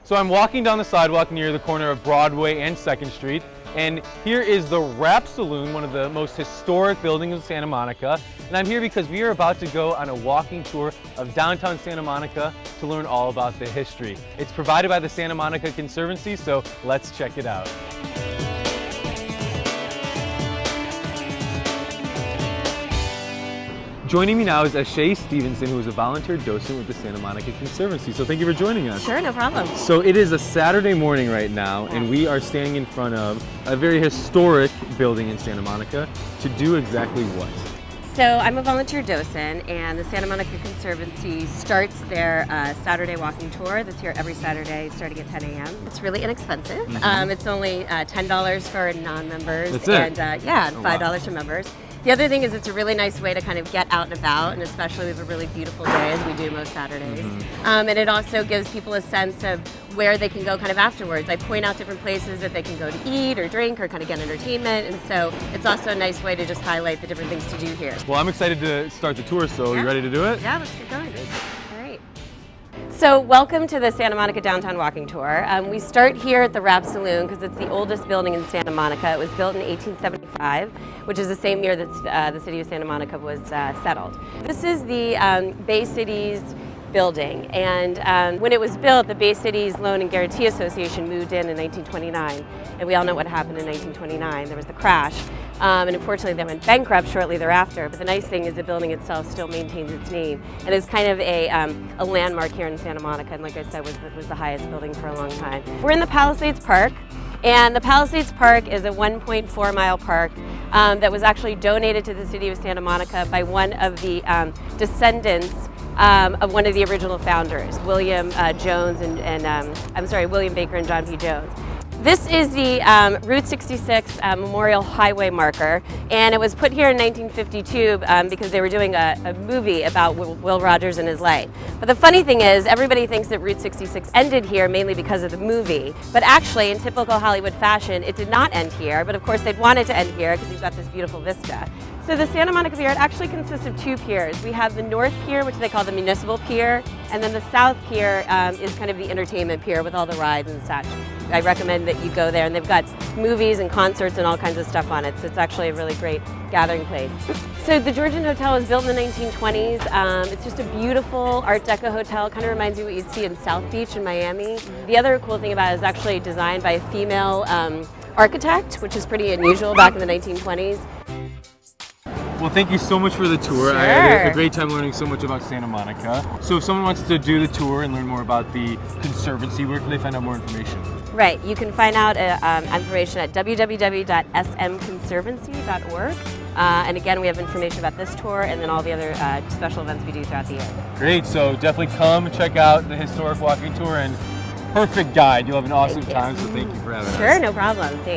So I'm walking down the sidewalk near the corner of Broadway and 2nd Street, and here is the Rabb Saloon, one of the most historic buildings of Santa Monica. And I'm here because we are about to go on a walking tour of downtown Santa Monica to learn all about the history. It's provided by the Santa Monica Conservancy, so let's check it out. Joining me now is Ashay Stevenson, who is a volunteer docent with the Santa Monica Conservancy. So thank you for joining us. Sure, no problem. So it is a Saturday morning right now, and we are standing in front of a very historic building in Santa Monica to do exactly what? So I'm a volunteer docent, and the Santa Monica Conservancy starts their Saturday walking tour that's here every Saturday starting at 10 a.m. It's really inexpensive. It's only $10 for non-members. That's it? And $5 for members. The other thing is it's a really nice way to kind of get out and about, and especially with a really beautiful day as we do most Saturdays. And it also gives people a sense of where they can go kind of afterwards. I point out different places that they can go to eat or drink or kind of get entertainment, and so it's also a nice way to just highlight the different things to do here. Well, I'm excited to start the tour, so you ready to do it? Yeah, let's get going. All right. So welcome to the Santa Monica Downtown Walking Tour. We start here at the Rabb Saloon because it's the oldest building in Santa Monica. It was built in 1875, which is the same year that the city of Santa Monica was settled. This is the Bay Cities building, and when it was built, the Bay Cities Loan and Guarantee Association moved in 1929, and we all know what happened in 1929. There was the crash, and unfortunately they went bankrupt shortly thereafter, but the nice thing is the building itself still maintains its name, and is kind of a landmark here in Santa Monica, and like I said, was the highest building for a long time. We're in the Palisades Park, and the Palisades Park is a 1.4-mile park that was actually donated to the city of Santa Monica by one of the descendants of one of the original founders, William Jones William Baker and John P. Jones. This is the Route 66 Memorial Highway marker, and it was put here in 1952 because they were doing a movie about Will Rogers and his life. But the funny thing is, everybody thinks that Route 66 ended here mainly because of the movie, but actually, in typical Hollywood fashion, it did not end here, but of course they'd want it to end here because you've got this beautiful vista. So the Santa Monica Pier, it actually consists of two piers. We have the North Pier, which they call the Municipal Pier, and then the South Pier is kind of the entertainment pier with all the rides and such. I recommend that you go there, and they've got movies and concerts and all kinds of stuff on it, so it's actually a really great gathering place. So the Georgian Hotel was built in the 1920s. It's just a beautiful Art Deco hotel, kind of reminds you what you'd see in South Beach in Miami. The other cool thing about it is actually designed by a female architect, which is pretty unusual back in the 1920s. Well, thank you so much for the tour. Sure. I had a great time learning so much about Santa Monica. So if someone wants to do the tour and learn more about the Conservancy, where can they find out more information? Right, you can find out information at www.smconservancy.org. And again, we have information about this tour and then all the other special events we do throughout the year. Great, so definitely come check out the historic walking tour, and perfect guide. You'll have an awesome time, so thank you for having us. Sure, no problem. Thanks.